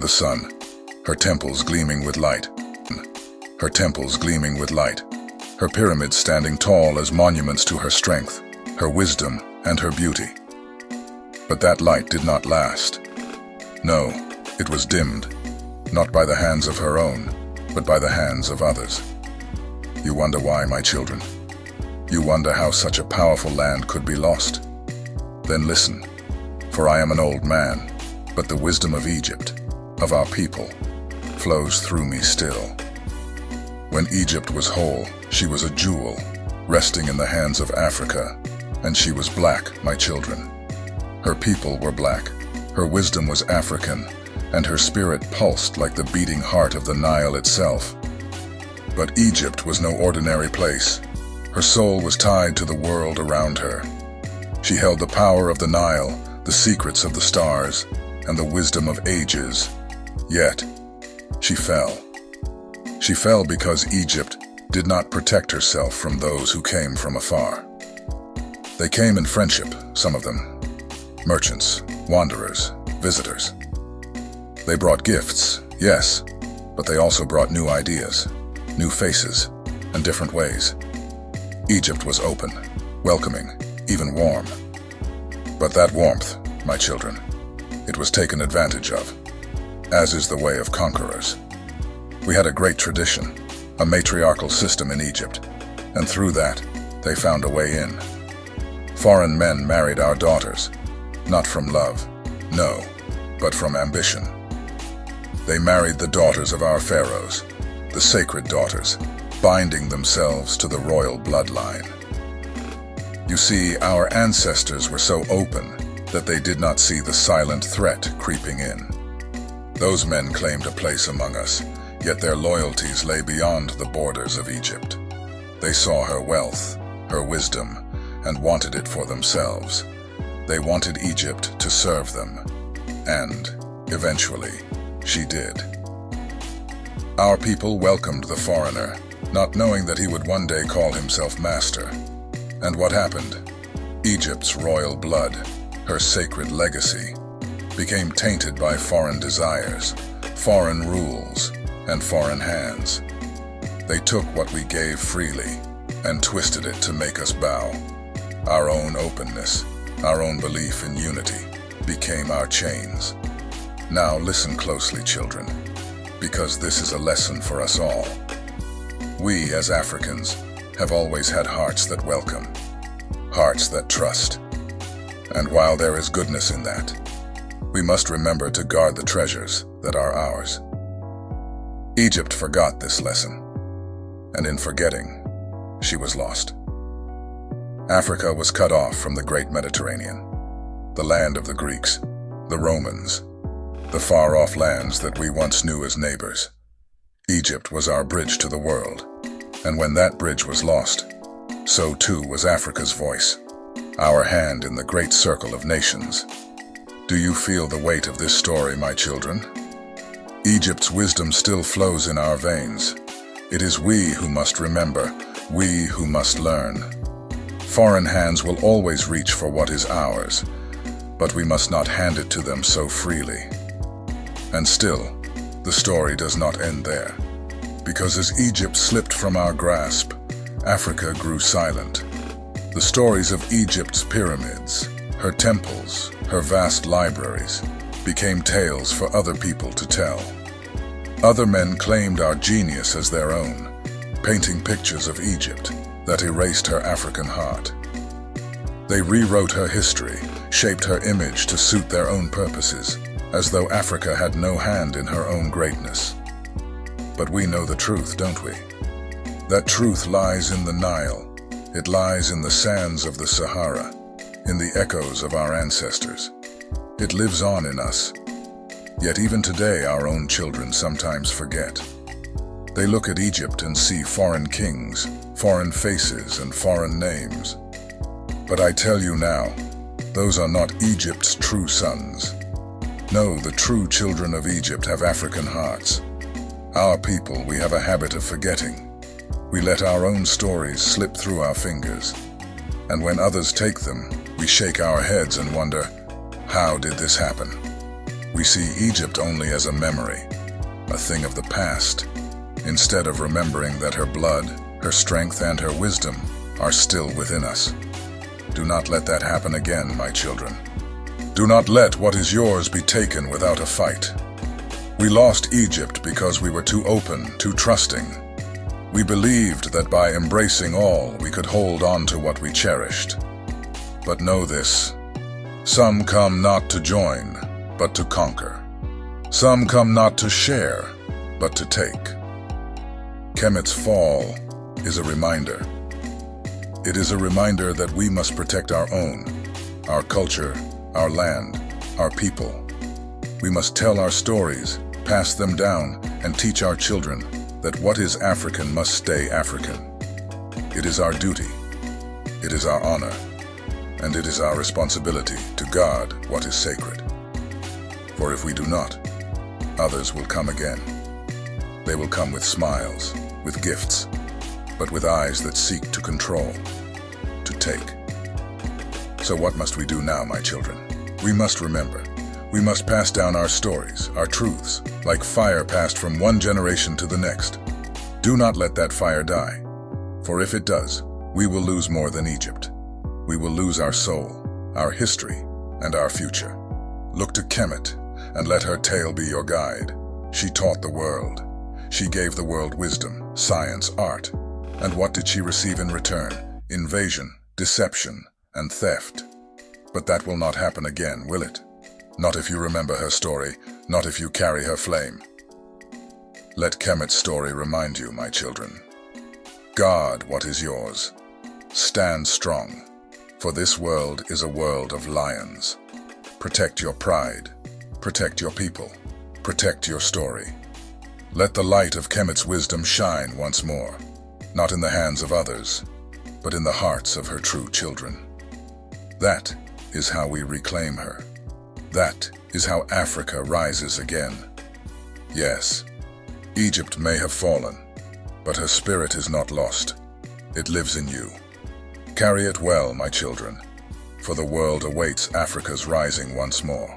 The sun, her temples gleaming with light. Her temples gleaming with light. Her pyramids standing tall as monuments to her strength, her wisdom, and her beauty. But that light did not last. No, it was dimmed, not by the hands of her own, but by the hands of others. You wonder why, my children? You wonder how such a powerful land could be lost? Then listen, for I am an old man, but the wisdom of Egypt, of our people, flows through me still. When Egypt was whole, she was a jewel, resting in the hands of Africa, and she was black, my children. Her people were black, her wisdom was African, and her spirit pulsed like the beating heart of the Nile itself. But Egypt was no ordinary place. Her soul was tied to the world around her. She held the power of the Nile, the secrets of the stars, and the wisdom of ages. Yet, she fell. She fell because Egypt did not protect herself from those who came from afar. They came in friendship, some of them. Merchants, wanderers, visitors. They brought gifts, yes, but they also brought new ideas, new faces, and different ways. Egypt was open, welcoming, even warm. But that warmth, my children, it was taken advantage of, as is the way of conquerors. We had a great tradition, a matriarchal system in Egypt, and through that, they found a way in. Foreign men married our daughters, not from love, no, but from ambition. They married the daughters of our pharaohs, the sacred daughters, binding themselves to the royal bloodline. You see, our ancestors were so open that they did not see the silent threat creeping in. Those men claimed a place among us, yet their loyalties lay beyond the borders of Egypt. They saw her wealth, her wisdom, and wanted it for themselves. They wanted Egypt to serve them, and, eventually, she did. Our people welcomed the foreigner, not knowing that he would one day call himself master. And what happened? Egypt's royal blood, her sacred legacy, became tainted by foreign desires, foreign rules, and foreign hands. They took what we gave freely and twisted it to make us bow. Our own openness, our own belief in unity, became our chains. Now listen closely, children, because this is a lesson for us all. We, as Africans, have always had hearts that welcome, hearts that trust. And while there is goodness in that, we must remember to guard the treasures that are ours. Egypt forgot this lesson, and in forgetting, she was lost. Africa was cut off from the great Mediterranean, the land of the Greeks, the Romans, the far-off lands that we once knew as neighbors. Egypt was our bridge to the world, and when that bridge was lost, so too was Africa's voice, our hand in the great circle of nations. Do you feel the weight of this story, my children? Egypt's wisdom still flows in our veins. It is we who must remember, we who must learn. Foreign hands will always reach for what is ours, but we must not hand it to them so freely. And still, the story does not end there, because as Egypt slipped from our grasp, Africa grew silent. The stories of Egypt's pyramids, her temples, her vast libraries, became tales for other people to tell. Other men claimed our genius as their own, painting pictures of Egypt that erased her African heart. They rewrote her history, shaped her image to suit their own purposes, as though Africa had no hand in her own greatness. But we know the truth, don't we? That truth lies in the Nile. It lies in the sands of the Sahara, in the echoes of our ancestors. It lives on in us. Yet even today our own children sometimes forget. They look at Egypt and see foreign kings, foreign faces, and foreign names. But I tell you now, those are not Egypt's true sons. No, the true children of Egypt have African hearts. Our people, we have a habit of forgetting. We let our own stories slip through our fingers. And when others take them, we shake our heads and wonder, how did this happen? We see Egypt only as a memory, a thing of the past, instead of remembering that her blood, her strength, and her wisdom are still within us. Do not let that happen again, my children. Do not let what is yours be taken without a fight. We lost Egypt because we were too open, too trusting. We believed that by embracing all, we could hold on to what we cherished. But know this: some come not to join, but to conquer. Some come not to share, but to take. Kemet's fall is a reminder. It is a reminder that we must protect our own, our culture, our land, our people. We must tell our stories, pass them down, and teach our children that what is African must stay African. It is our duty, it is our honor, and it is our responsibility to guard what is sacred. For if we do not, others will come again. They will come with smiles, with gifts, but with eyes that seek to control, to take. So what must we do now, my children? We must remember. We must pass down our stories, our truths, like fire passed from one generation to the next. Do not let that fire die, for if it does, we will lose more than Egypt. We will lose our soul, our history, and our future. Look to Kemet, and let her tale be your guide. She taught the world. She gave the world wisdom, science, art. And what did she receive in return? Invasion, deception, and theft. But that will not happen again, will it? Not if you remember her story, not if you carry her flame. Let Kemet's story remind you, my children. Guard what is yours. Stand strong, for this world is a world of lions. Protect your pride, protect your people, protect your story. Let the light of Kemet's wisdom shine once more, not in the hands of others, but in the hearts of her true children. That is how we reclaim her. That is how Africa rises again. Yes, Egypt may have fallen, but her spirit is not lost. It lives in you. Carry it well, my children, for the world awaits Africa's rising once more.